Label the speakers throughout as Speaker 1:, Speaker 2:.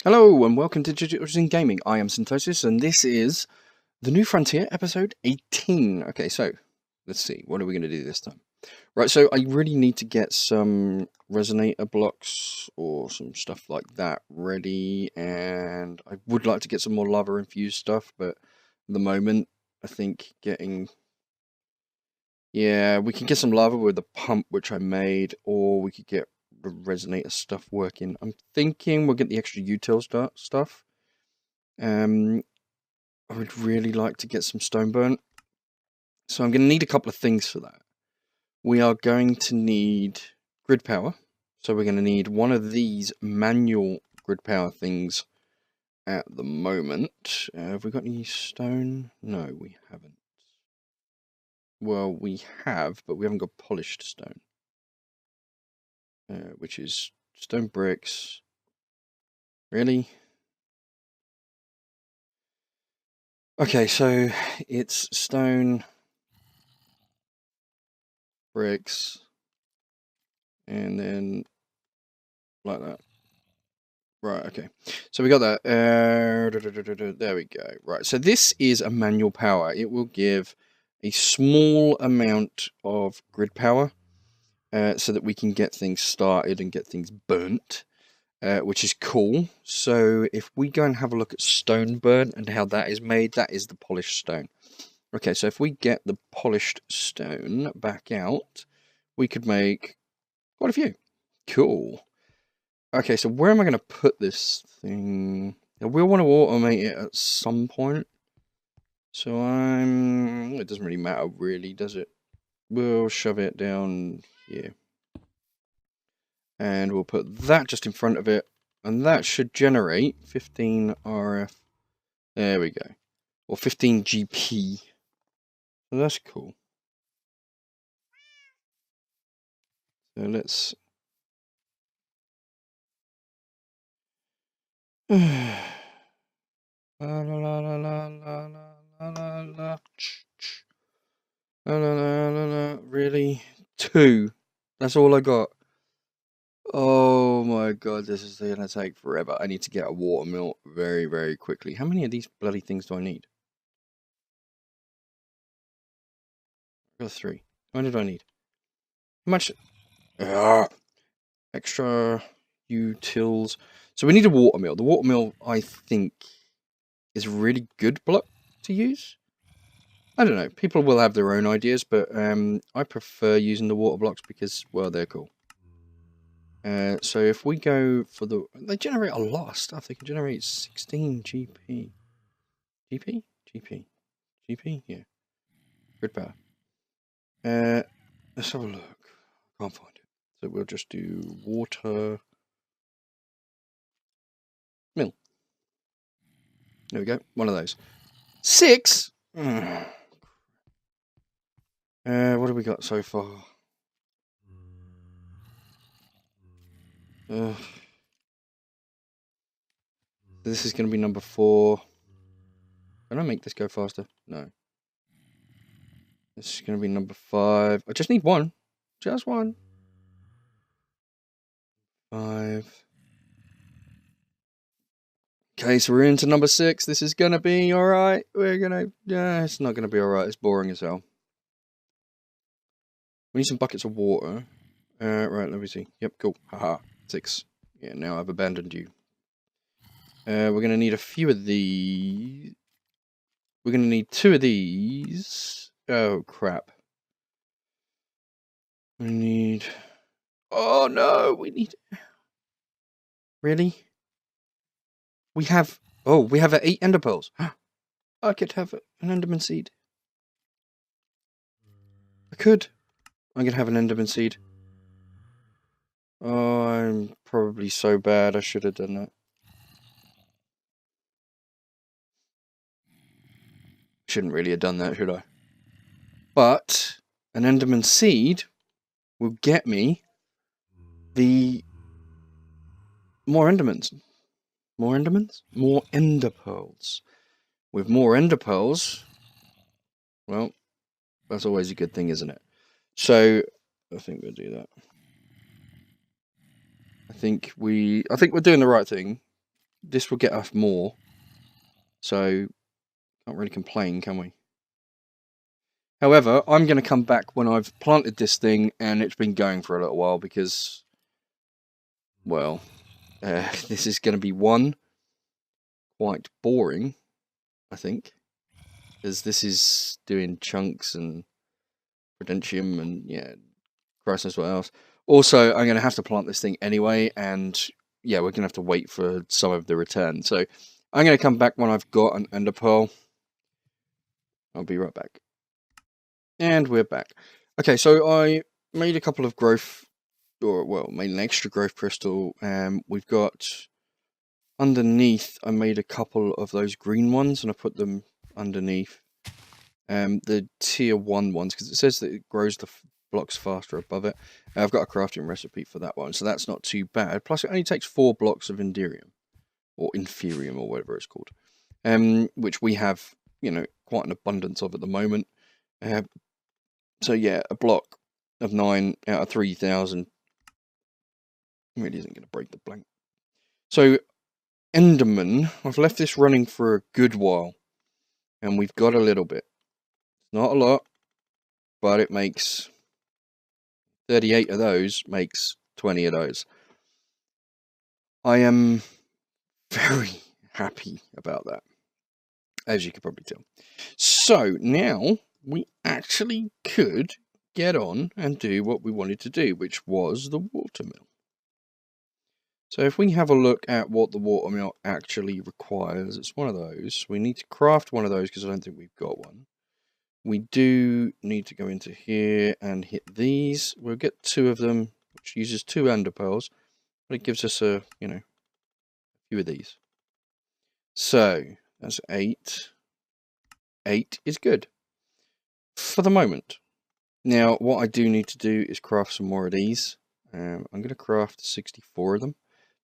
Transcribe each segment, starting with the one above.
Speaker 1: Hello and welcome to digitalSyn Gaming. I am Syntosis and this is The New Frontier, episode 18. Okay, so let's see, what are we going to do this time? Right, so I really need to get some resonator blocks or some stuff like that ready, and I would like to get some more lava infused stuff, but at the moment I think we can get some lava with the pump which I made, or we could get the resonator stuff working. I'm thinking we'll get the extra util stuff. I would really like to get some stone burnt, so I'm going to need a couple of things for that. We are going to need grid power, so we're going to need one of these manual grid power things at the moment. Have we got any stone? No, we haven't. Well, we have, but we haven't got polished stone, which is stone bricks. Really? Okay, so it's stone, bricks, and then like that. Right, okay. So we got that. There we go. Right, so this is a manual power. It will give a small amount of grid power so that we can get things started and get things burnt, which is cool. So if we go and have a look at stone burnt and how that is made, that is the polished stone. Okay, so if we get the polished stone back out, we could make quite a few. Cool. Okay, so where am I going to put this thing? We'll want to automate it at some point. So it doesn't really matter really, does it? We'll shove it down here. And we'll put that just in front of it. And that should generate 15 RF. There we go. Or 15 GP. So that's cool. So let's... La la la la la la la la la. Really? 2. That's all I got. Oh my god, this is gonna take forever. I need to get a water mill very, very quickly. How many of these bloody things do I need? I got 3. How many do I need? How much? Extra utils. So we need a water mill. The water mill, I think, is a really good block to use. I don't know. People will have their own ideas, but I prefer using the water blocks because, well, they're cool. So if we go for the... They generate a lot of stuff. They can generate 16 GP. GP? GP. GP? Yeah. Grid power. Let's have a look. Can't find it. So we'll just do water... mill. There we go. One of those. 6? What have we got so far? This is going to be number 4. Can I make this go faster? No. This is going to be number 5. I just need 1. Just 1. 5. Okay, so we're into number 6. This is going to be alright. Yeah, it's not going to be alright. It's boring as hell. We need some buckets of water. Right, let me see. Yep, cool. Haha. 6. Yeah, now I've abandoned you. We're going to need a few of these. We're going to need 2 of these. Oh, crap. We need... Oh, no! We need... Really? We have... Oh, we have 8 ender pearls. I could have an enderman seed. I could. I'm going to have an enderman seed. Oh, I'm probably so bad. I should have done that. Shouldn't really have done that, should I? But an enderman seed will get me the more endermans. More endermans? More ender pearls. With more ender pearls, well, that's always a good thing, isn't it? So I think we'll do that. I think we're doing the right thing. this will get us more. So, can't really complain, can we? However, I'm going to come back when I've planted this thing and it's been going for a little while because, well, this is going to be quite boring, I think, because this is doing chunks and Prudentium and, yeah, Christ knows what else. Also, I'm going to have to plant this thing anyway, and, yeah, we're going to have to wait for some of the return. So, I'm going to come back when I've got an ender pearl. I'll be right back. And we're back. Okay, so I made a couple of made an extra growth crystal. We've got underneath, I made a couple of those green ones, and I put them underneath the tier 1 ones, because it says that it grows the blocks faster above it. I've got a crafting recipe for that one, so that's not too bad. Plus, it only takes 4 blocks of Inderium, or Inferium, or whatever it's called, which we have, quite an abundance of at the moment. So yeah, a block of 9 out of 3,000 really isn't going to break the blank. So Enderman, I've left this running for a good while, and we've got a little bit. Not a lot, but it makes 38 of those, makes 20 of those. I am very happy about that, as you can probably tell. So now we actually could get on and do what we wanted to do, which was the watermill. So if we have a look at what the watermill actually requires, it's one of those. We need to craft one of those because I don't think we've got one. We do need to go into here and hit these. We'll get 2 of them, which uses 2 ender pearls, but it gives us a few of these. So that's 8. 8 is good for the moment. Now, what I do need to do is craft some more of these. I'm going to craft 64 of them,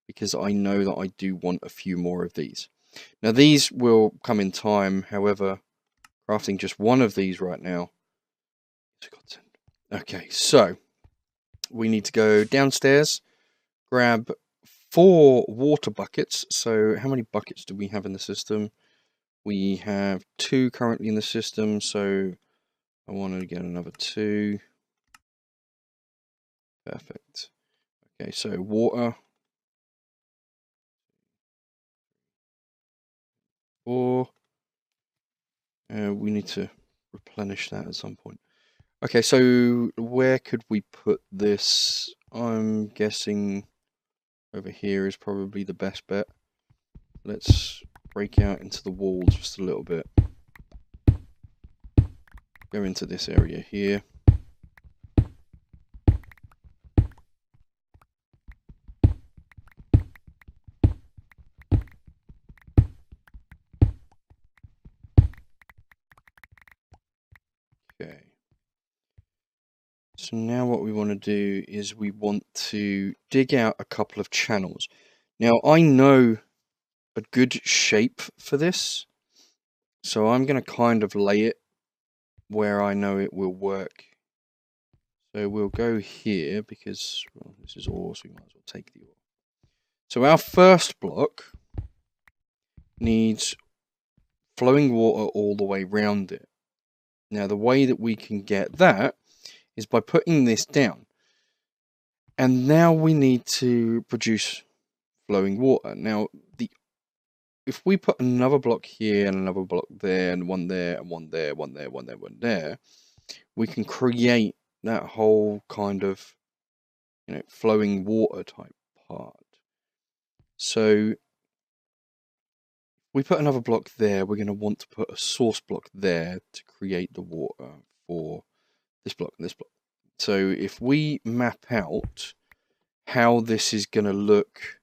Speaker 1: because I know that I do want a few more of these. Now, these will come in time, however, crafting just one of these right now is a godsend. Okay, so we need to go downstairs, grab 4 water buckets. So how many buckets do we have in the system? We have 2 currently in the system, so I want to get another 2. Perfect. Okay, so water. 4. We need to replenish that at some point. Okay, so where could we put this? I'm guessing over here is probably the best bet. Let's break out into the walls just a little bit. Go into this area here. Okay. So now what we want to do is we want to dig out a couple of channels. Now I know a good shape for this, so I'm going to kind of lay it where I know it will work. So we'll go here because, well, this is ore, so we might as well take the ore. So our first block needs flowing water all the way around it. Now the way that we can get that is by putting this down. And now we need to produce flowing water. Now, if we put another block here and another block there and one there and one there, one there, one there, one there, we can create that whole kind of, flowing water type part. So we put another block there, we're going to want to put a source block there to create the water for this block and this block. So if we map out how this is going to look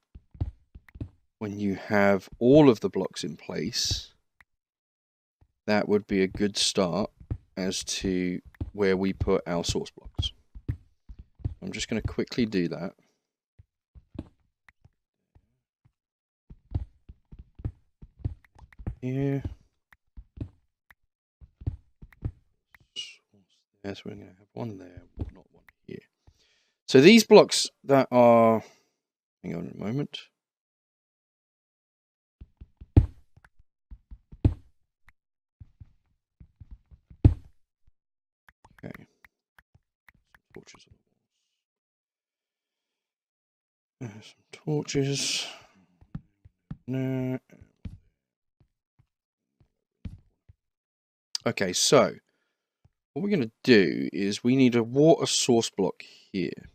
Speaker 1: when you have all of the blocks in place, that would be a good start as to where we put our source blocks. I'm just going to quickly do that. Here. So we're going to have one there, not one here. So these blocks that are, hang on a moment. torches. Some torches. No. Okay, so what we're going to do is we need a water source block here.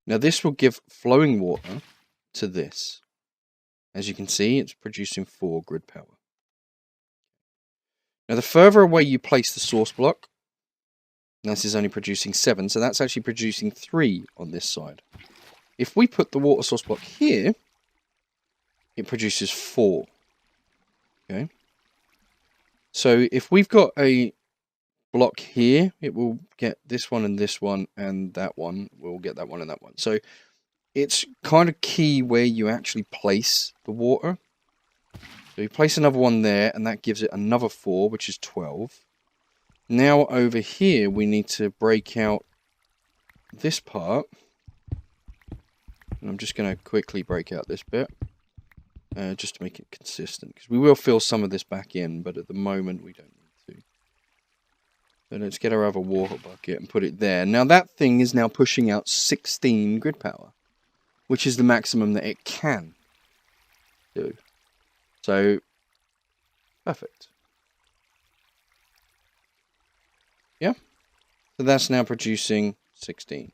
Speaker 1: Now this will give flowing water to this. As you can see, it's producing 4 grid power. Now the further away you place the source block, this is only producing 7, so that's actually producing 3 on this side. If we put the water source block here, it produces 4. Okay. So if we've got a block here, it will get this one and this one, and that one will get that one and that one. So it's kind of key where you actually place the water. So you place another one there, and that gives it another 4, which is 12. Now over here, we need to break out this part. And I'm just going to quickly break out this bit. Just to make it consistent. Because we will fill some of this back in, but at the moment we don't need to. So let's get our other water bucket and put it there. Now that thing is now pushing out 16 grid power. Which is the maximum that it can do. So, perfect. Yeah. So that's now producing 16.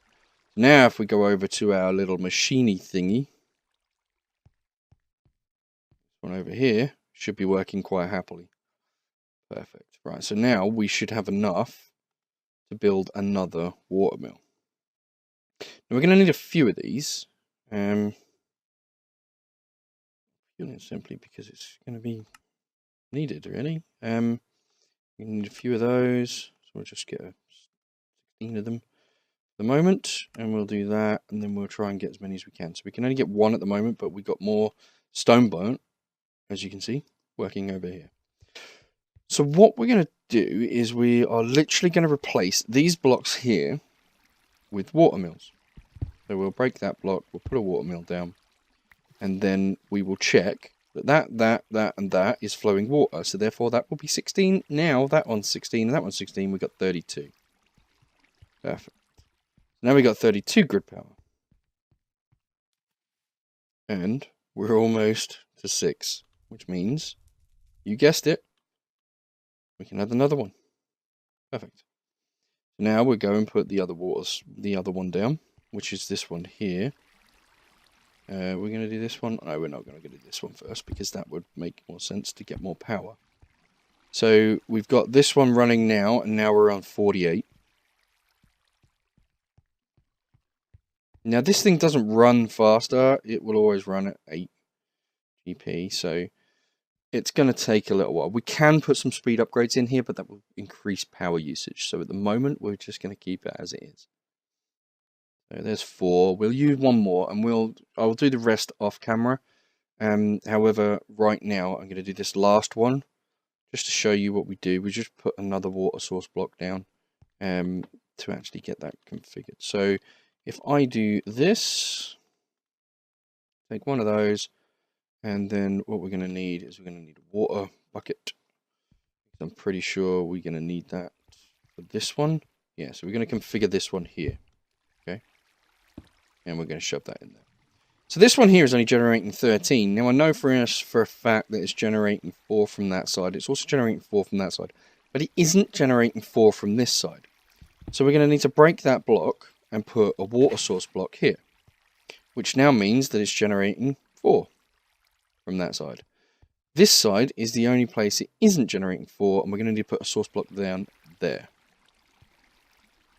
Speaker 1: Now if we go over to our little machiney thingy. One over here should be working quite happily. Perfect. Right, so now we should have enough to build another water mill. Now we're going to need a few of these. Simply because it's going to be needed, really. We need a few of those, so we'll just get 16 of them at the moment, and we'll do that, and then we'll try and get as many as we can. So we can only get 1 at the moment, but we've got more stone bone, as you can see, working over here. So what we're going to do is we are literally going to replace these blocks here with water mills. So we'll break that block, we'll put a water mill down, and then we will check that and that is flowing water. So therefore that will be 16. Now that one's 16 and that one's 16. We've got 32. Perfect. Now we've got 32 grid power. And we're almost to 6. Which means, you guessed it, we can add another one. Perfect. Now we'll go and put the other one down, which is this one here. We're going to do this one. No, we're not going to do this one first because that would make more sense to get more power. So we've got this one running now, and now we're on 48. Now this thing doesn't run faster. It will always run at 8 GP, so it's going to take a little while. We can put some speed upgrades in here, but that will increase power usage. So at the moment, we're just going to keep it as it is. So there's 4. We'll use 1 more, and I'll do the rest off camera. However, right now I'm going to do this last one just to show you what we do. We just put another water source block down to actually get that configured. So if I do this, take one of those, and then what we're going to need is we're going to need a water bucket. I'm pretty sure we're going to need that for this one. Yeah, so we're going to configure this one here. Okay. And we're going to shove that in there. So this one here is only generating 13. Now I know for a fact that it's generating 4 from that side. It's also generating 4 from that side. But it isn't generating 4 from this side. So we're going to need to break that block and put a water source block here. Which now means that it's generating 4 from that side. This side is the only place it isn't generating 4, and we're going to need to put a source block down there.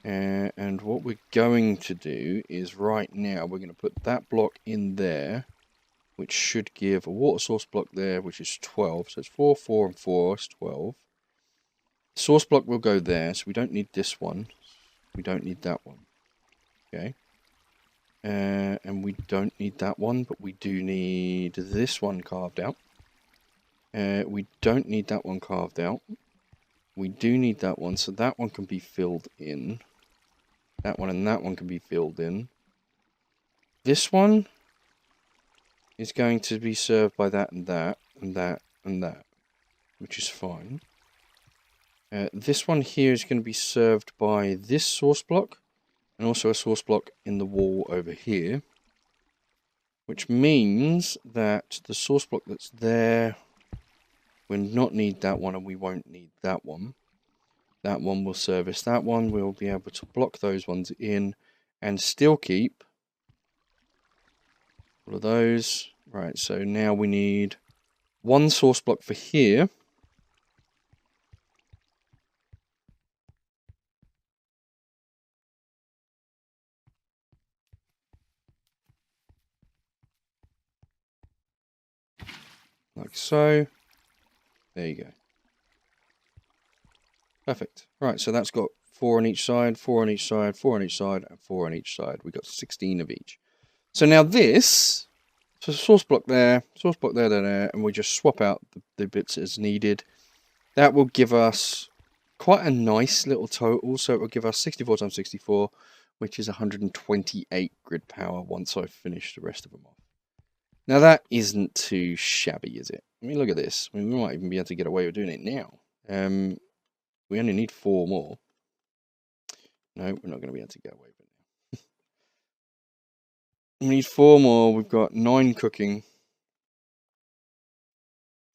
Speaker 1: And what we're going to do is right now we're going to put that block in there, which should give a water source block there, which is 12. So it's 4, 4, and 4, it's 12. The source block will go there, so we don't need this one. We don't need that one. Okay. And we don't need that one, but we do need this one carved out. We don't need that one carved out. We do need that one, so that one can be filled in. That one and that one can be filled in. This one is going to be served by that and that and that and that, which is fine. This one here is going to be served by this source block. and also a source block in the wall over here, which means that the source block that's there, we'll not need that one, and we won't need that one. That one will service that one. We'll be able to block those ones in and still keep all of those. Right, so now we need one source block for here. Like so. There you go. Perfect. Right, so that's got 4 on each side, 4 on each side, 4 on each side, and 4 on each side. We've got 16 of each. So now this, so source block there, there, and we just swap out the bits as needed. That will give us quite a nice little total. So it will give us 64 times 64, which is 128 grid power once I've finished the rest of them off. Now that isn't too shabby, is it? I mean, look at this. I mean, we might even be able to get away with doing it now. We only need 4 more. No, we're not going to be able to get away with it. We need 4 more. We've got 9 cooking.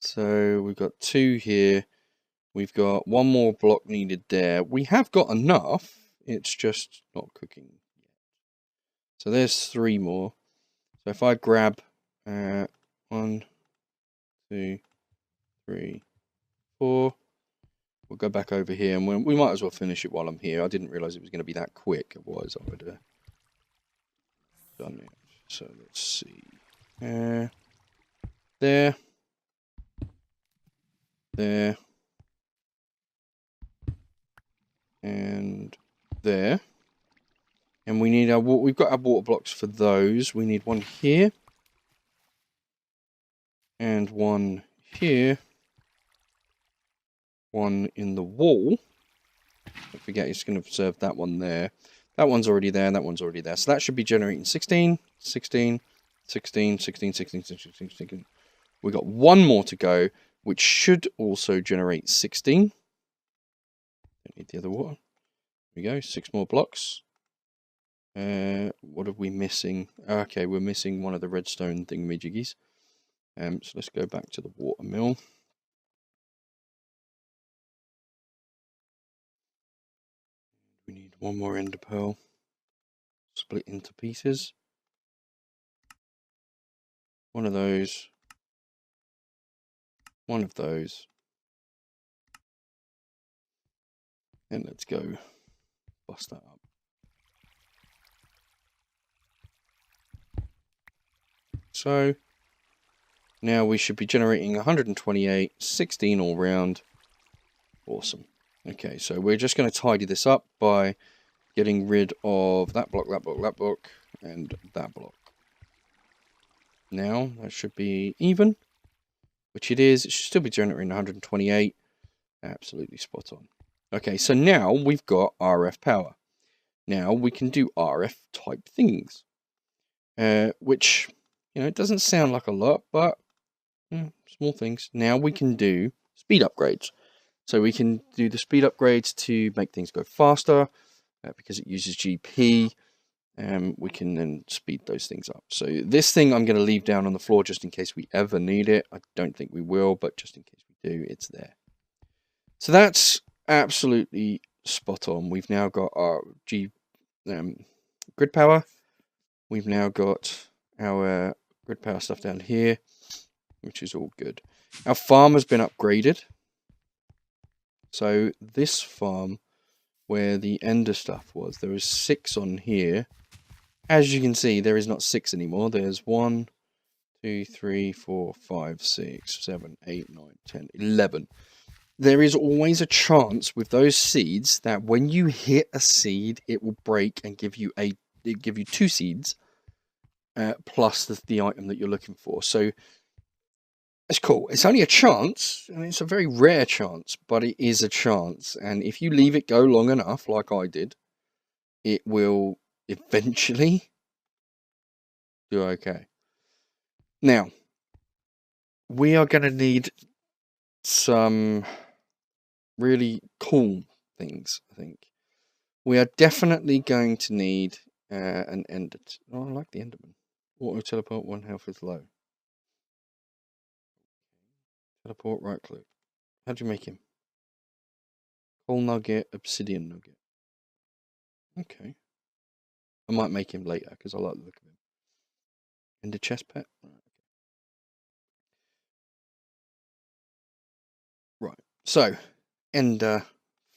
Speaker 1: So we've got 2 here. We've got 1 more block needed there. We have got enough. It's just not cooking yet. So there's 3 more. So if I grab 1, 2, 3, 4. We'll go back over here, and we might as well finish it while I'm here. I didn't realise it was going to be that quick, otherwise I would have done it. So let's see. There. There. And there. And we need we've got our water blocks for those. We need 1 here. And 1 here. 1 in the wall. Don't forget, it's going to serve that one there. That one's already there, and that one's already there. So that should be generating 16, 16, 16, 16, 16, 16, 16. We've got 1 more to go, which should also generate 16. Don't need the other water. There we go, 6 more blocks. What are we missing? Okay, we're missing one of the redstone thingamajiggies. So let's go back to the water mill. We need 1 more ender pearl. Split into pieces. 1 of those. 1 of those. And let's go bust that up. So now we should be generating 128, 16 all round. Awesome. Okay, so we're just going to tidy this up by getting rid of that block, that block, that block, and that block. Now, that should be even, which it is. It should still be generating 128. Absolutely spot on. Okay, so now we've got RF power. Now we can do RF type things, which, you know, it doesn't sound like a lot, but small things. Now we can do speed upgrades. So we can do the speed upgrades to make things go faster because it uses GP. We can then speed those things up. So this thing I'm going to leave down on the floor just in case we ever need it. I don't think we will, but just in case we do, it's there. So that's absolutely spot on. We've now got our grid power. We've now got our grid power stuff down here, which is all good. Our farm has been upgraded. So this farm, where the ender stuff was, there is 6 on here. As you can see, there is not 6 anymore. There's 1, 2, 3, 4, 5, 6, 7, 8, 9, 10, 11. There is always a chance with those seeds that when you hit a seed, it will break and give you 2 seeds plus the item that you're looking for. So it's cool. It's only a chance, and it's a very rare chance, but it is a chance. And if you leave it go long enough, like I did, it will eventually do okay. Now, we are going to need some really cool things, I think. we are definitely going to need an ender. Oh, I like the enderman. Auto teleport, 1 health is low. Teleport, right click. How do you make him? Coal nugget, obsidian nugget. Okay. I might make him later because I like the look of him. Ender chest pet. Right. So, ender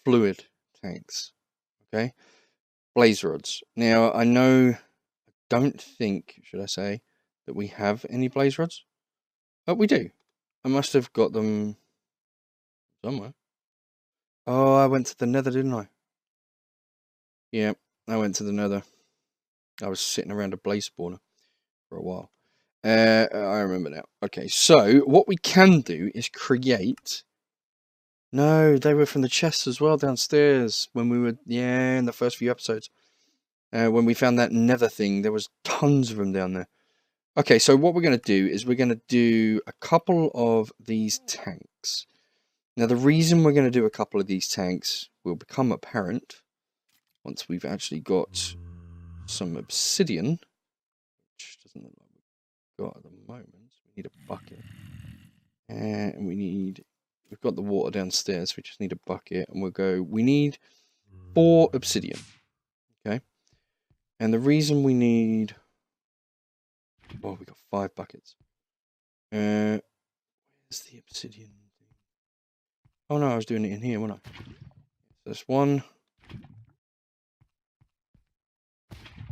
Speaker 1: fluid tanks. Okay. Blaze rods. Now, I don't think, should I say, that we have any blaze rods. Oh, we do. I must have got them somewhere. Oh, I went to the nether, didn't I? Yeah, I went to the nether. I was sitting around a blaze spawner for a while. I remember now. Okay, so what we can do is create... No, they were from the chests as well downstairs when we were, in the first few episodes. When we found that nether thing, there was tons of them down there. Okay, so what we're going to do is we're going to do a couple of these tanks. Now, the reason we're going to do a couple of these tanks will become apparent once we've actually got some obsidian, which doesn't look like we've got at the moment. We need a bucket. And we've got the water downstairs, we just need a bucket, and we need 4 obsidian. Okay? And the reason we need... Oh, we got 5 buckets. Where's the obsidian? Oh no, I was doing it in here, wasn't I? So there's 1,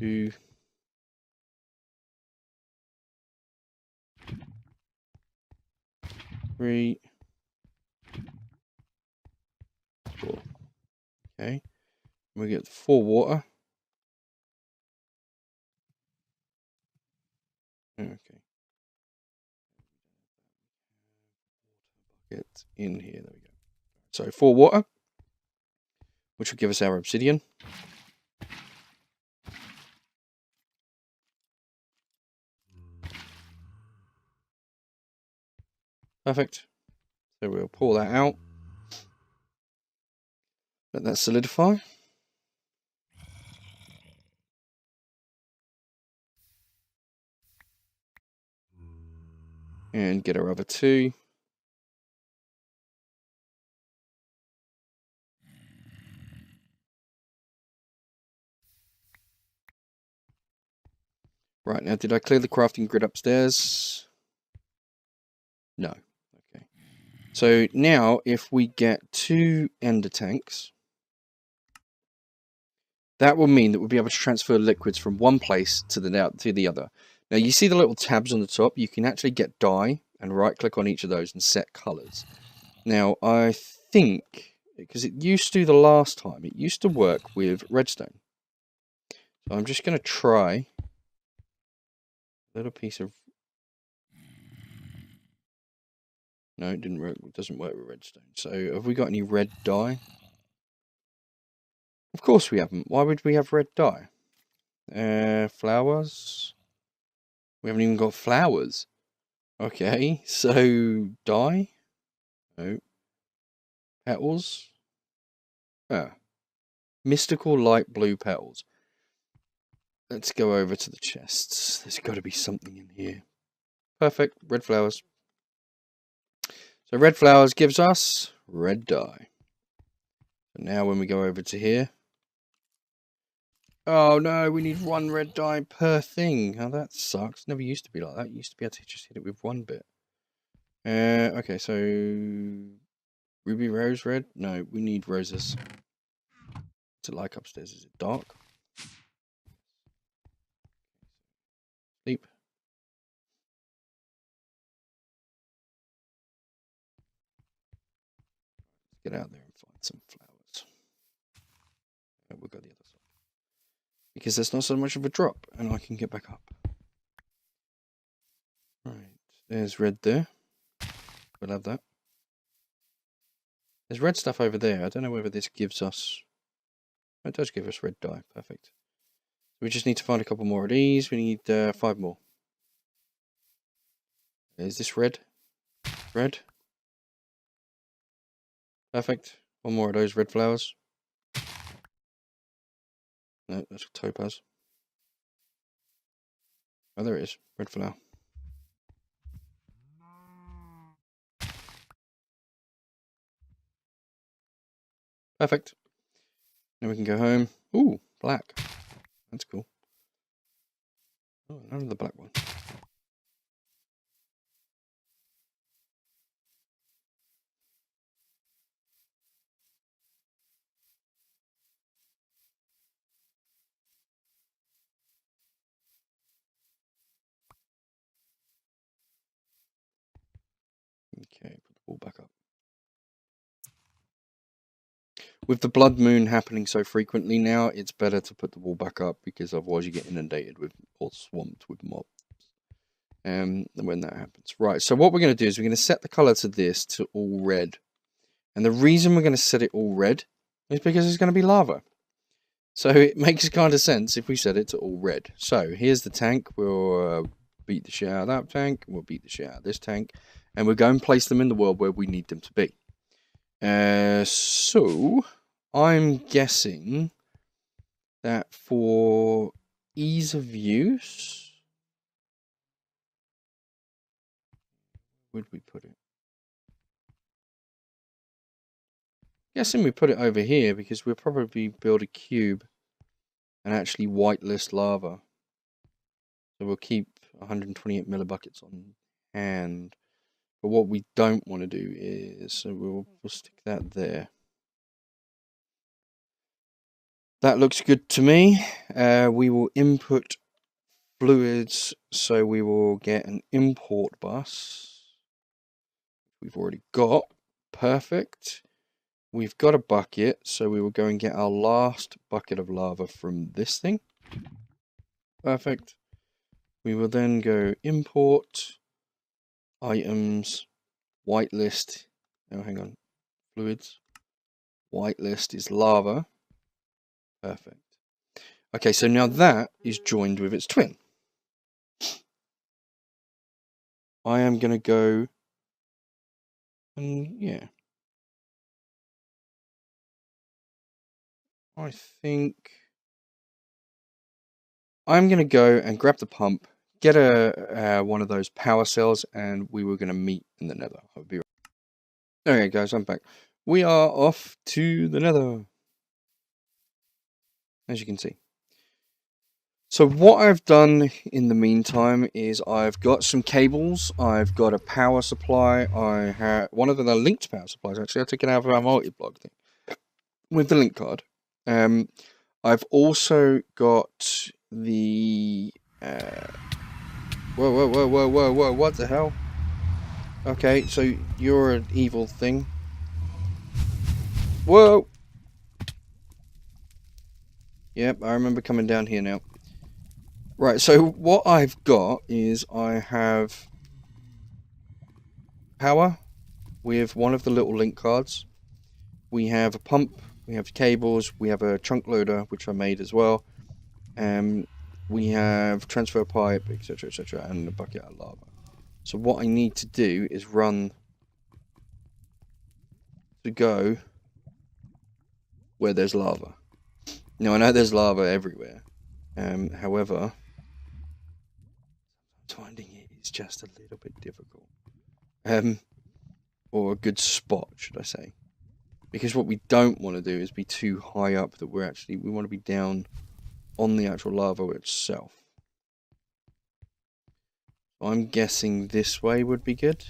Speaker 1: 2, 3, 4. Okay. We get 4 water. Okay. Get in here. There we go. So 4 water, which will give us our obsidian. Perfect. So we'll pour that out. Let that solidify. And get our other 2. Right, now did I clear the crafting grid upstairs? No. Okay. So now if we get 2 ender tanks, that will mean that we'll be able to transfer liquids from one place to the other. Now you see the little tabs on the top, you can actually get dye and right click on each of those and set colors. Now I think, because it used to the last time, it used to work with redstone. So I'm just going to try a little piece of... No, it didn't work. It doesn't work with redstone. So have we got any red dye? Of course we haven't. Why would we have red dye? Flowers? We haven't even got flowers. Okay, so dye? No. Petals? Ah. Mystical light blue petals. Let's go over to the chests. There's got to be something in here. Perfect. Red flowers. So red flowers gives us red dye. And now when we go over to here... Oh no, we need 1 red dye per thing. Oh, that sucks. Never used to be like that. You used to be able to just hit it with 1 bit. Okay, so... Ruby rose red? No, we need roses. What's it like upstairs? Is it dark? Sleep. Let's get out there and find some flowers. Oh, we'll go the other side. Because there's not so much of a drop, and I can get back up. Right, there's red there. We'll have that. There's red stuff over there. I don't know whether this gives us... It does give us red dye. Perfect. We just need to find a couple more of these. We need 5 more. Is this red? Red. Perfect. 1 more of those red flowers. No, that's topaz. Oh, there it is. Red flower. Perfect. Now we can go home. Ooh, black. That's cool. Oh, another black one. Okay, put the ball back up. With the blood moon happening so frequently now, it's better to put the wall back up because otherwise you get inundated with or swamped with mobs. When that happens. Right, so what we're going to do is we're going to set the color to this to all red. And the reason we're going to set it all red is because it's going to be lava. So it makes kind of sense if we set it to all red. So here's the tank. We'll beat the shit out of that tank. We'll beat the shit out of this tank. And we'll go and place them in the world where we need them to be. So I'm guessing that for ease of use, where would we put it? Guessing we put it over here because we'll probably build a cube and actually whitelist lava. So we'll keep 128 millibuckets on hand. But what we don't want to do is, so we'll stick that there. That looks good to me. We will input fluids, so we will get an import bus. We've already got. Perfect. We've got a bucket, so we will go and get our last bucket of lava from this thing. Perfect. We will then go import, items, whitelist. Oh, hang on. Fluids. Whitelist is lava. Perfect. Okay, so now that is joined with its twin. I am going to go and, yeah. I think I'm going to go and grab the pump, get one of those power cells, and we were going to meet in the nether. I'll be right. Okay, guys, I'm back. We are off to the nether, as you can see. So what I've done in the meantime is I've got some cables, I've got a power supply, I have one of the linked power supplies actually, I took it out of our multi-block thing with the link card. I've also got the whoa, what the hell? Okay, so you're an evil thing. Whoa! Yep, I remember coming down here now. Right, so what I've got is I have power with one of the little link cards. We have a pump, we have cables, we have a chunk loader, which I made as well. We have transfer pipe, etc, and a bucket of lava. So what I need to do is run to go where there's lava. Now I know there's lava everywhere. However, finding it is just a little bit difficult. Or a good spot, should I say. Because what we don't want to do is be too high up that we want to be down on the actual lava itself. I'm guessing this way would be good.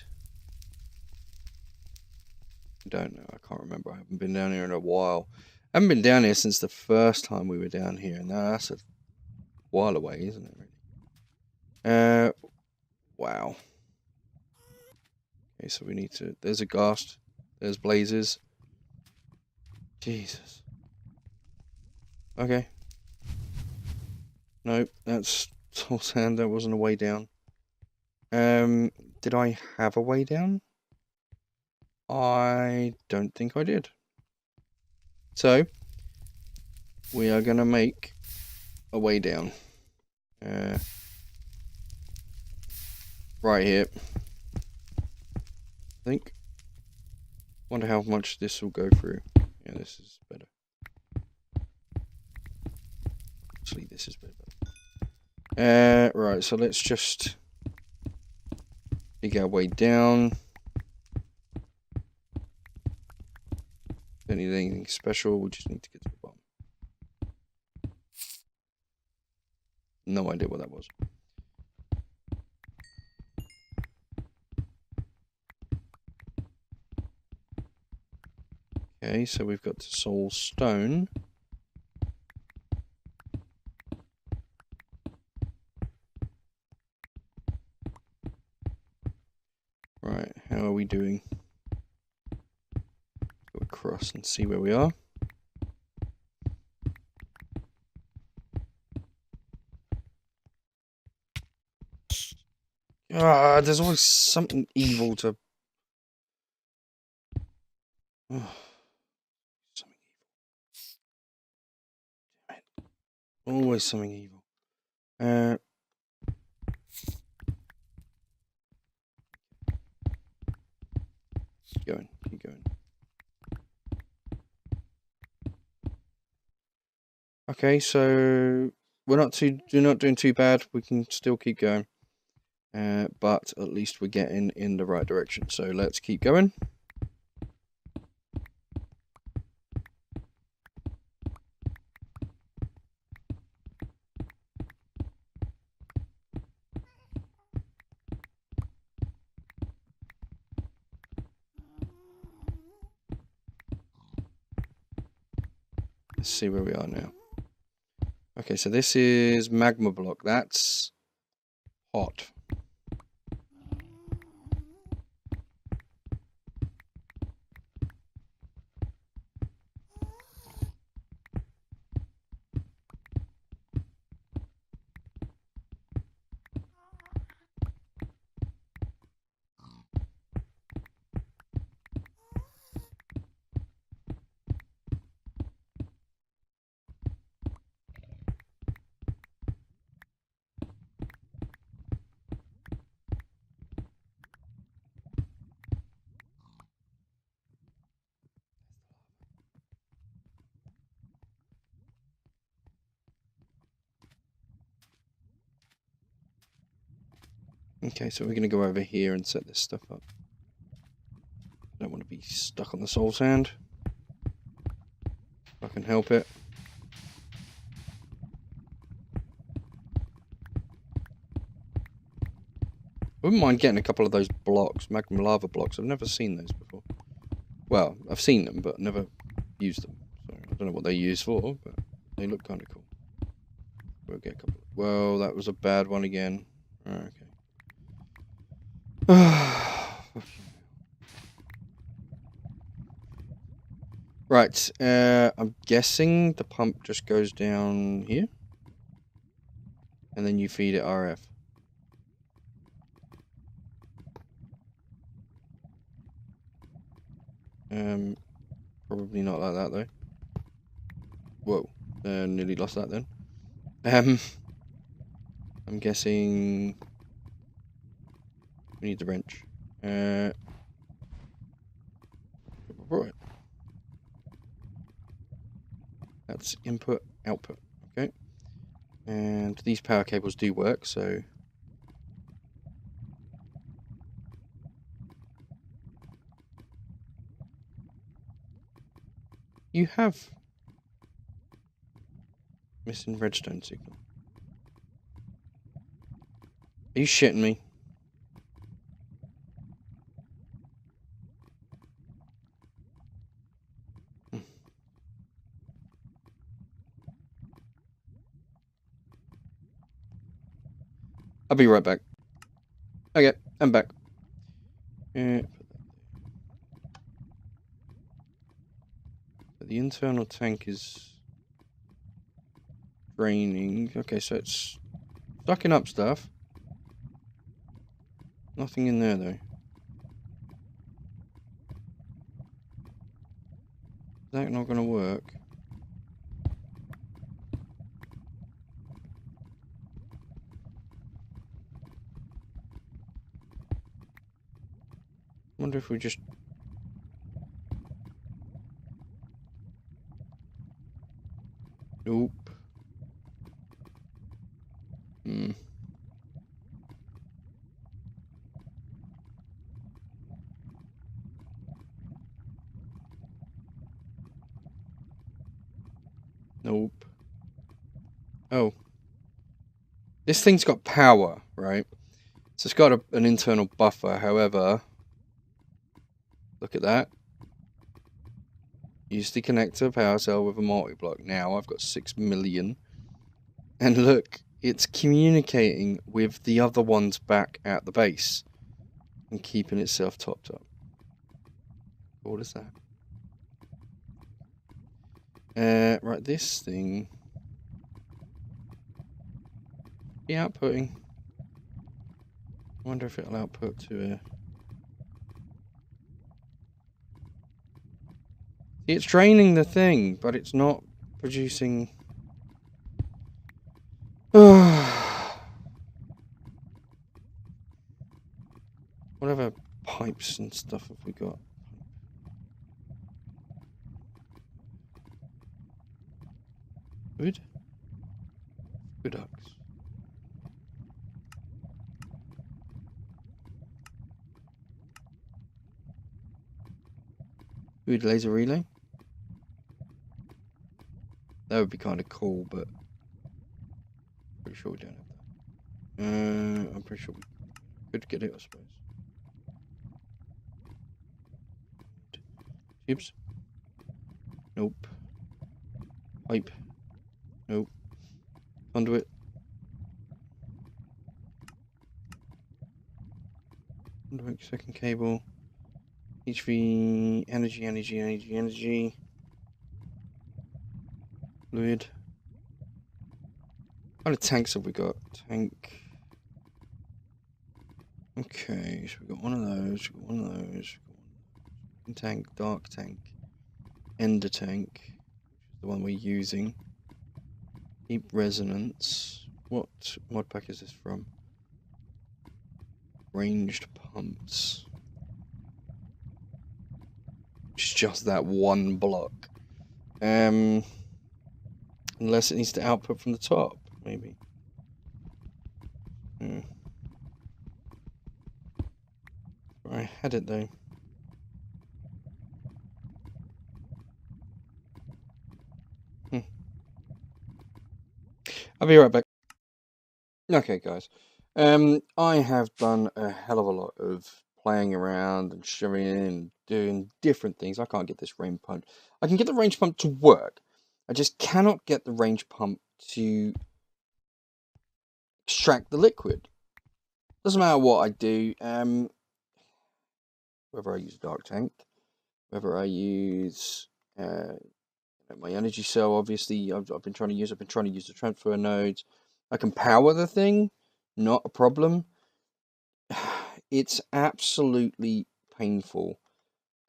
Speaker 1: I don't know, I can't remember. I haven't been down here in a while. I haven't been down here since the first time we were down here, and that's a while away, isn't it, really? Wow. Okay, so we need to... There's a ghast. There's blazes. Jesus. Okay. Nope, that's soul sand. That wasn't a way down. Did I have a way down? I don't think I did. So, we are going to make a way down. Right here. I think. Wonder how much this will go through. Yeah, this is better. this is a bit better. Right, so let's just dig our way down. Don't need anything special, we just need to get to the bottom. No idea what that was. Okay, so we've got to soul stone. Right, how are we doing? Go across and see where we are. Ah, there's always something evil to... Oh, something evil. Damn it. Always something evil. Keep going, keep going. Okay, so we're not doing too bad. We can still keep going. But at least we're getting in the right direction. So let's keep going. Let's see where we are now. Okay, so this is magma block. That's hot. Okay, so we're going to go over here and set this stuff up. I don't want to be stuck on the soul sand. If I can help it. I wouldn't mind getting a couple of those blocks, magma lava blocks. I've never seen those before. Well, I've seen them, but never used them. So I don't know what they're used for, but they look kind of cool. We'll get a couple. Well, that was a bad one again. Okay. Right, I'm guessing the pump just goes down here. And then you feed it RF. Probably not like that though. Whoa, nearly lost that then. I'm guessing we need the wrench. Right. That's input, output. Okay. And these power cables do work, so you have missing redstone signal. Are you shitting me? I'll be right back. Okay, I'm back. The internal tank is draining. Okay, so it's sucking up stuff. Nothing in there though. Is that not going to work? I wonder if we just... Nope. Nope. Oh. This thing's got power, right? So it's got an internal buffer, however... Look at that. Use the connector power cell with a multi-block. Now I've got 6 million. And look, it's communicating with the other ones back at the base. And keeping itself topped up. What is that? Right, this thing... The outputting. I wonder if it'll output to a... It's draining the thing, but it's not producing... Whatever pipes and stuff have we got? Food? Food ducks. Food laser relay? That would be kind of cool, but pretty sure we don't have that. I'm pretty sure we could get it, I suppose. Tubes? Nope. Pipe? Nope. Conduit? Conduit, second cable. HV, energy. Fluid. What kind of tanks have we got? Tank. Okay, so we've got one of those, tank, dark tank, ender tank, which is the one we're using. Deep resonance. What mod pack is this from? Ranged pumps. Which is just that one block. Unless it needs to output from the top, maybe. I had it though. I'll be right back. Okay, guys. I have done a hell of a lot of playing around and showing and doing different things. I can't get this range pump. I can get the range pump to work. I just cannot get the range pump to extract the liquid. Doesn't matter what I do. Whether I use a dark tank, whether I use my energy cell, obviously, I've been trying to use the transfer nodes. I can power the thing, not a problem. It's absolutely painful.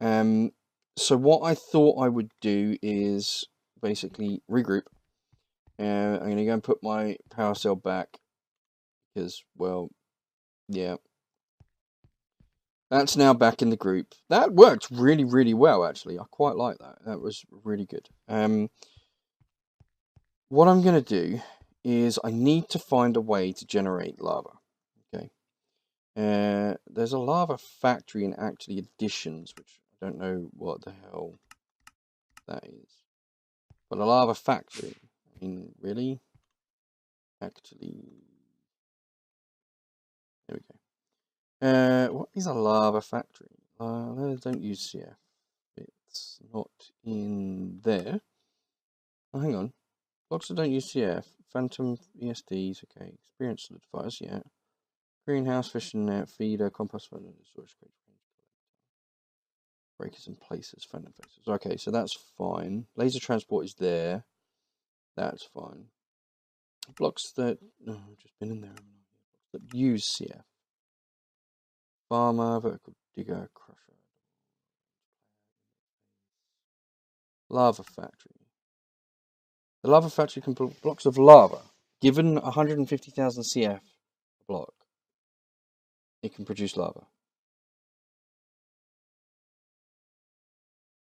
Speaker 1: So what I thought I would do is basically regroup. I'm going to go and put my power cell back because, well, yeah. That's now back in the group. That worked really, really well, actually. I quite like that. That was really good. What I'm going to do is I need to find a way to generate lava. Okay. There's a lava factory in actually additions, which I don't know what the hell that is. But a lava factory. I mean, really? Actually. There we go. What is a lava factory? Don't use CF. It's not in there. Oh, hang on. Blocks that don't use CF. Phantom ESDs. Okay. Experience solidifiers. Yeah. Greenhouse, fishing net, feeder, compost, storage crate, breakers and places, phantom faces. Okay, so that's fine. Laser transport is there. That's fine. Blocks that I've just been in there. That use CF. Farmer, vertical digger, crusher. Lava factory. The lava factory can put blocks of lava. Given 150,000 CF a block, it can produce lava.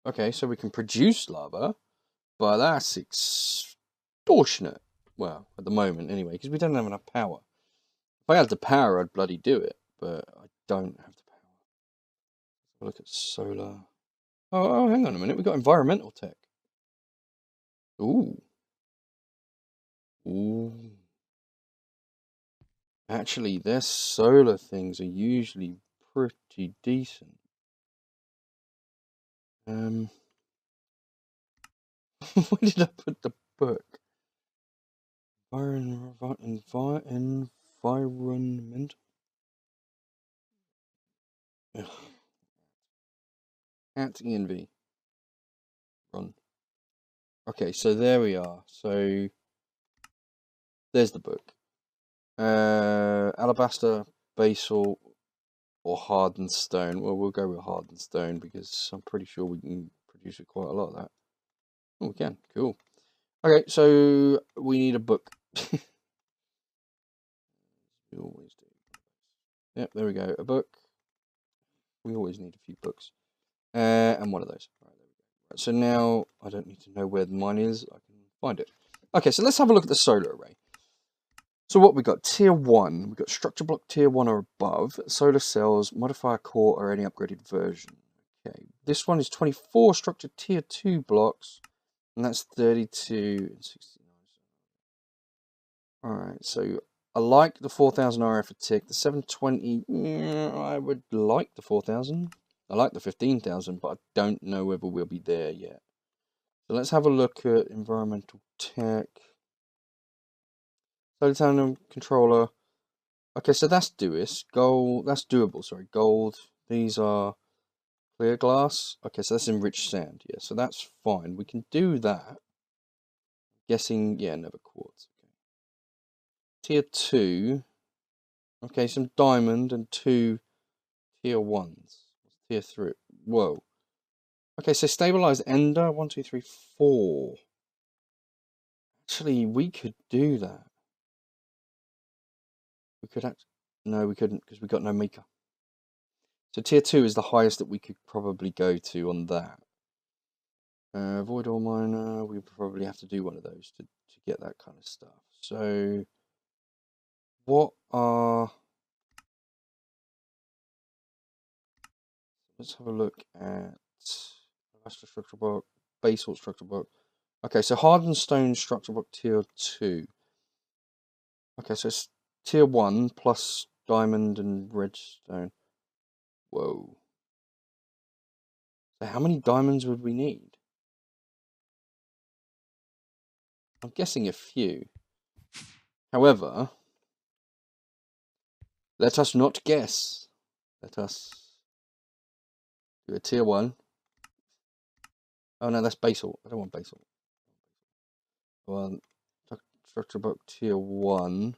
Speaker 1: Okay, so we can produce lava, but that's extortionate. Well, at the moment anyway, because we don't have enough power. If I had the power, I'd bloody do it, but I don't have the power. Look at solar. Oh, hang on a minute. We've got environmental tech. Ooh. Ooh. Actually, their solar things are usually pretty decent. Where did I put the book? Environmental. At ENV. Run. Okay, so there we are. So there's the book. Alabaster, basalt, or hardened stone. Well, we'll go with hardened stone because I'm pretty sure we can produce quite a lot of that. Oh, we can. Cool. Okay, so we need a book. We always do. Yep, there we go. A book. We always need a few books. And one of those. Right, there we go. Right, so now I don't need to know where mine is. I can find it. Okay, so let's have a look at the solar array. So what we got? Tier 1. We've got structure block tier 1 or above. Solar cells, modifier core, or any upgraded version. Okay, this one is 24 structure tier 2 blocks. And that's 32 and 69. Alright, so I like the 4000 RF a tick. The 720, I would like the 4000. I like the 15,000, but I don't know whether we'll be there yet. So let's have a look at environmental tech. Solar panel controller. Okay, so that's gold. That's doable. Sorry, gold. These are clear glass. Okay, so that's enriched sand. Yeah, so that's fine. We can do that. Guessing, yeah, never quartz. Okay. Tier 2. Okay, some diamond and 2 tier 1s. Tier 3. Whoa. Okay, so stabilized ender. 1, 2, 3, 4. Actually, we could do that. We could actually. No, we couldn't because we got no maker. So tier 2 is the highest that we could probably go to on that. Void ore miner, we probably have to do one of those to get that kind of stuff. So, what are... Let's have a look at structure block, basalt structure block. Okay, so hardened stone structure block tier 2. Okay, so it's tier 1 plus diamond and redstone. Whoa. So how many diamonds would we need? I'm guessing a few. However, let us not guess. Let us do a tier 1. Oh no, that's basalt. I don't want basalt. Well, structure block tier 1.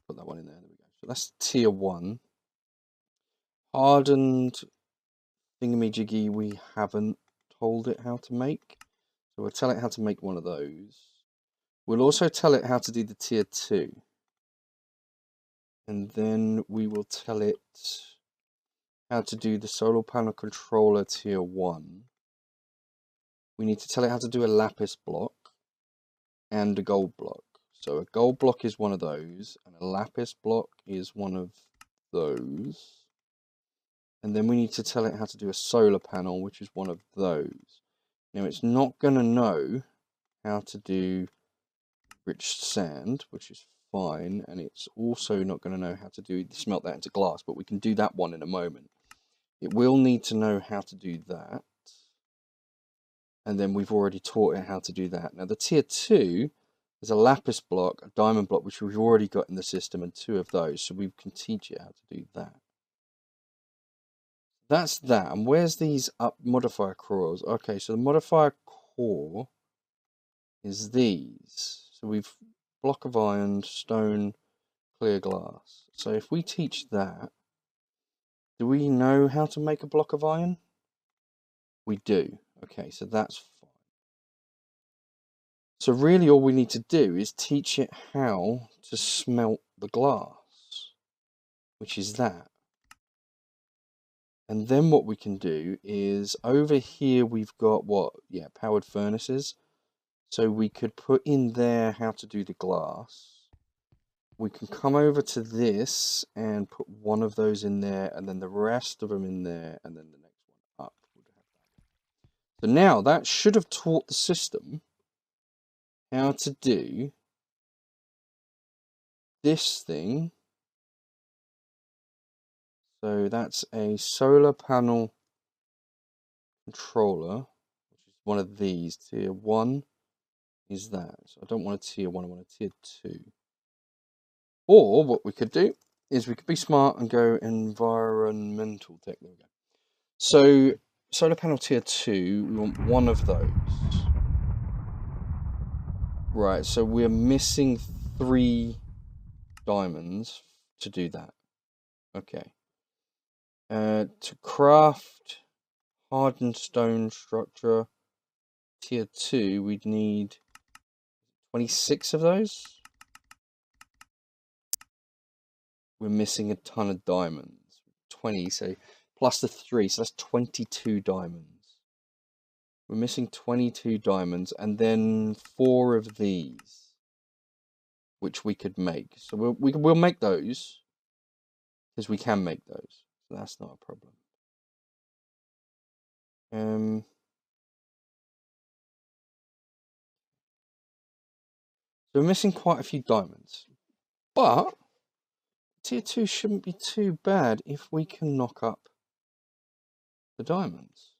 Speaker 1: Put that one in there. There we go. So that's tier 1. Hardened thingamajiggy we haven't told it how to make. So we'll tell it how to make one of those. We'll also tell it how to do the tier 2. And then we will tell it how to do the solar panel controller tier 1. We need to tell it how to do a lapis block and a gold block. So a gold block is one of those, and a lapis block is one of those. And then we need to tell it how to do a solar panel, which is one of those. Now it's not going to know how to do rich sand, which is fine, and it's also not going to know how to smelt that into glass, but we can do that one in a moment. It will need to know how to do that, and then we've already taught it how to do that. Now the tier 2 is a lapis block, a diamond block, which we've already got in the system, and 2 of those, so we can teach it how to do that. That's that. And where's these up modifier cores? Okay, so the modifier core is these. So we've block of iron, stone, clear glass. So if we teach that, do we know how to make a block of iron? We do. Okay, so that's fine. So really all we need to do is teach it how to smelt the glass, which is that. And then what we can do is over here we've got what? Yeah, powered furnaces. So we could put in there how to do the glass. We can come over to this and put one of those in there and then the rest of them in there and then the next one up. So now that should have taught the system how to do this thing. So that's a solar panel controller, which is one of these. Tier 1 is that. So I don't want a tier 1, I want a tier 2. Or what we could do is we could be smart and go environmental tech. There we go. So solar panel tier 2, we want one of those. Right, so we're missing 3 diamonds to do that. Okay. To craft hardened stone structure tier 2, we'd need 26 of those. We're missing a ton of diamonds. 20, so plus the 3, so that's 22 diamonds. We're missing 22 diamonds, and then 4 of these, which we could make. So we'll make those, because we can make those. So that's not a problem. So we're missing quite a few diamonds, but tier 2 shouldn't be too bad if we can knock up the diamonds.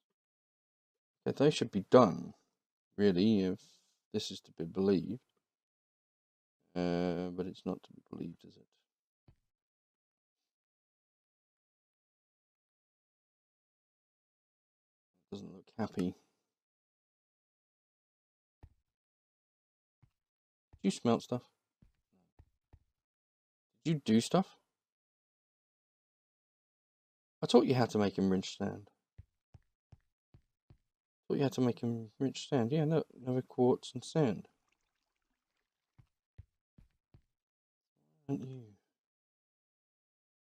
Speaker 1: Yeah, they should be done, really, if this is to be believed. But it's not to be believed, is it? Doesn't look happy. Did you smelt stuff? Did you do stuff? I taught you how to make him rinse sand. I thought you had to make him rinse sand. Yeah, look, another quartz and sand. Aren't you?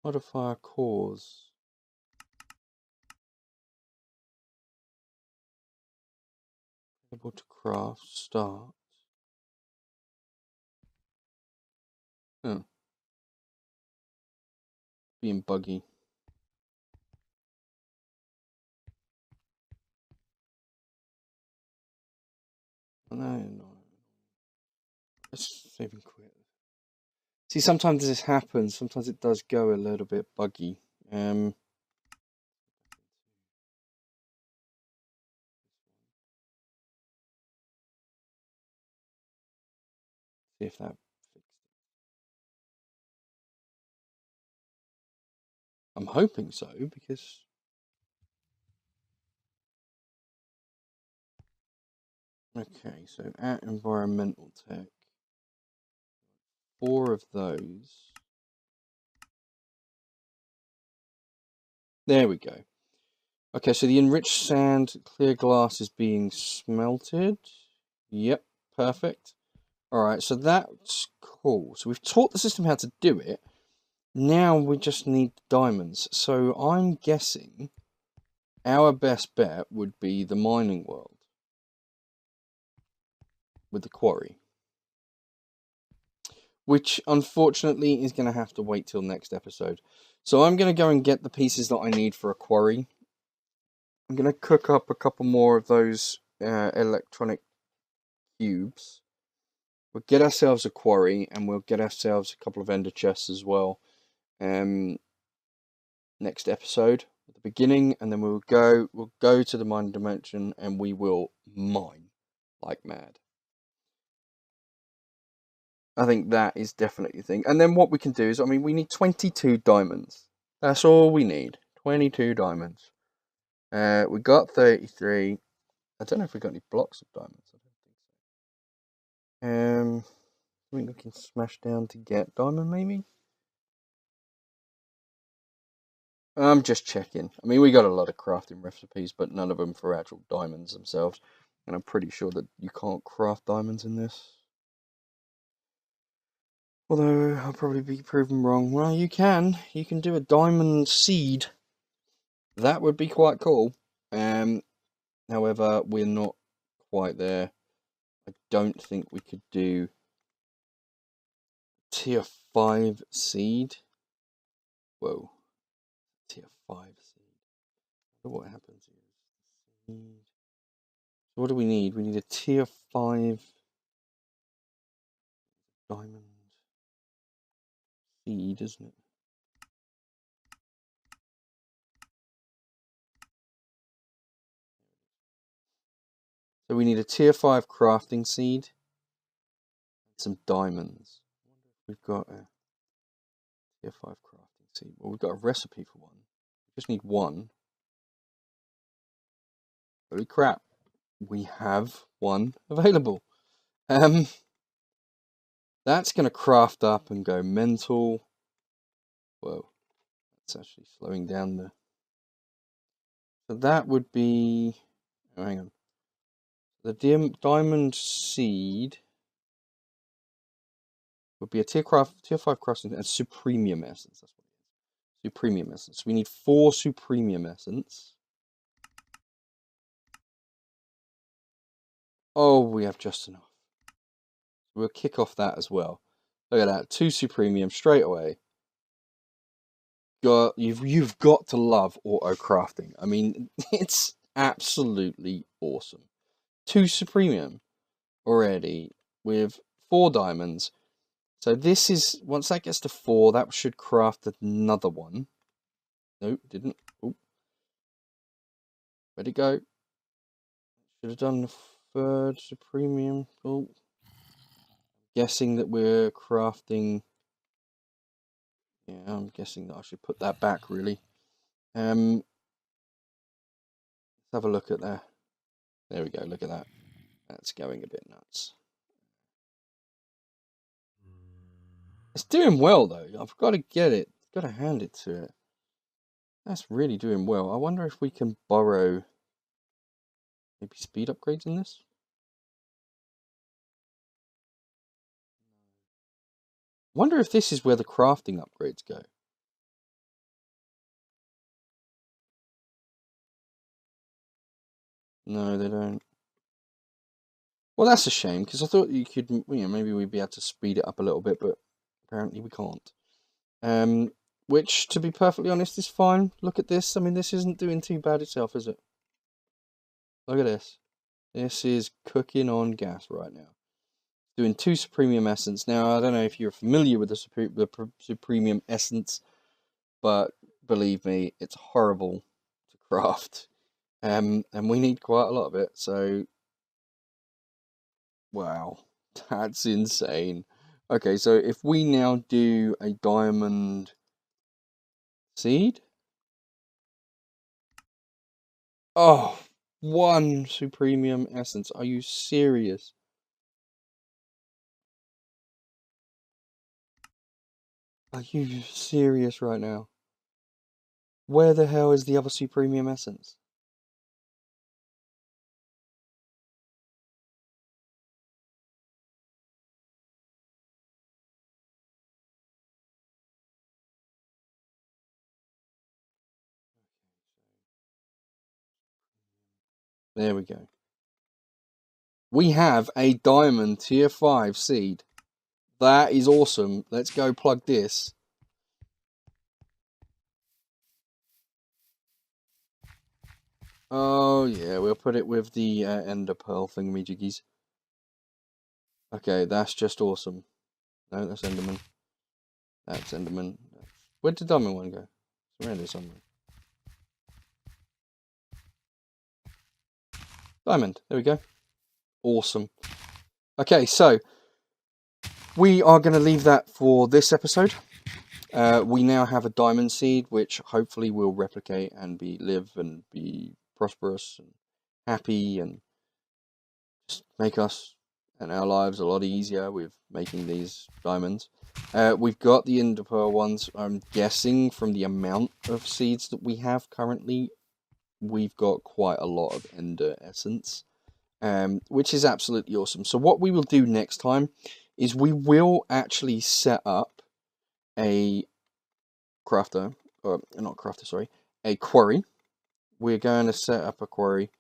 Speaker 1: Modifier cores. Able to craft, start. Oh. Being buggy. No. Let's save and quit. See, sometimes this happens. Sometimes it does go a little bit buggy. See if that fixed it. I'm hoping so, because okay, so at environmental tech, 4 of those. There we go. Okay, so the enriched sand, clear glass is being smelted. Yep, perfect. Alright, so that's cool. So we've taught the system how to do it. Now we just need diamonds. So I'm guessing our best bet would be the mining world with the quarry. Which, unfortunately, is going to have to wait till next episode. So I'm going to go and get the pieces that I need for a quarry. I'm going to cook up a couple more of those electronic cubes. We'll get ourselves a quarry, and we'll get ourselves a couple of ender chests as well. Next episode at the beginning, and then we'll go to the mining dimension, and we will mine like mad. I think that is definitely the thing. And then what we can do is, I mean, we need 22 diamonds. That's all we need. 22 diamonds. We got 33. I don't know if we got any blocks of diamonds. I don't think so. I think we can smash down to get diamond, maybe? I'm just checking. I mean, we got a lot of crafting recipes, but none of them for actual diamonds themselves. And I'm pretty sure that you can't craft diamonds in this. Although, I'll probably be proven wrong. Well, you can. You can do a diamond seed. That would be quite cool. However, we're not quite there. I don't think we could do tier 5 seed. Whoa. Tier 5 seed. What happens here? So what do we need? We need a tier 5 diamond seed, isn't it? So we need a tier 5 crafting seed and some diamonds. I wonder if we've got a tier 5 crafting seed. Well, we've got a recipe for one. We just need one. Holy crap. We have one available. That's going to craft up and go mental. Whoa. That's actually slowing down the... So that would be... Oh, hang on. The diamond seed would be a tier 5 crafting and supremium essence. That's what it is. Supremium essence. We need 4 supremium essence. Oh, we have just enough. We'll kick off that as well. Look at that. 2 supremium straight away. You've got to love auto crafting. I mean, it's absolutely awesome. 2 supremium already with 4 diamonds. So this is, once that gets to 4, that should craft another one. Nope, didn't. Oh. Where'd it go? Should have done the 3rd supremium. Oh. Guessing that we're crafting. Yeah, I'm guessing that I should put that back, really. Let's have a look at that. There we go, look at that. That's going a bit nuts. It's doing well, though. I've got to get it. Got to hand it to it. That's really doing well. I wonder if we can borrow maybe speed upgrades in this? I wonder if this is where the crafting upgrades go. No, they don't. Well, that's a shame, because I thought you could, maybe we'd be able to speed it up a little bit, but apparently we can't. Which, to be perfectly honest, is fine. Look at this. I mean, this isn't doing too bad itself, is it? Look at this. This is cooking on gas right now. Doing 2 Supremium Essence. Now, I don't know if you're familiar with the Supremium Essence, but believe me, it's horrible to craft. And we need quite a lot of it, so... Wow, that's insane. Okay, so if we now do a diamond seed... Oh, 1 Supremium Essence. Are you serious? Are you serious right now? Where the hell is the other Supremium Essence? There we go. We have a diamond tier 5 seed. That is awesome. Let's go plug this. Oh yeah, we'll put it with the ender pearl thingamajiggies. Okay, that's just awesome. No, that's enderman. That's enderman. Where'd the diamond one go? It's around here somewhere. Diamond. There we go. Awesome. Okay, so we are going to leave that for this episode. We now have a diamond seed, which hopefully will replicate and live and be prosperous and happy and just make us and our lives a lot easier with making these diamonds. We've got the ender pearl ones. I'm guessing from the amount of seeds that we have currently, we've got quite a lot of ender essence, which is absolutely awesome. So what we will do next time is we will actually set up a crafter, or not crafter, sorry, a quarry. We're going to set up a quarry.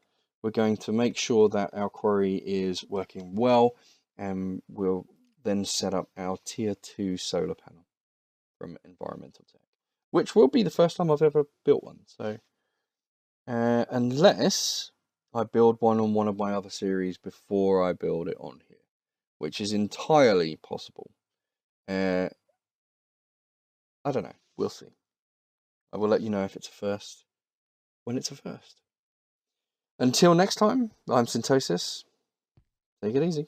Speaker 1: We're going to make sure that our quarry is working well, and we'll then set up our tier 2 solar panel from Environmental Tech, which will be the first time I've ever built one. So, unless I build one on one of my other series before I build it on here, which is entirely possible. I don't know. We'll see. I will let you know if it's a first when it's a first. Until next time, I'm Syntosis. Take it easy.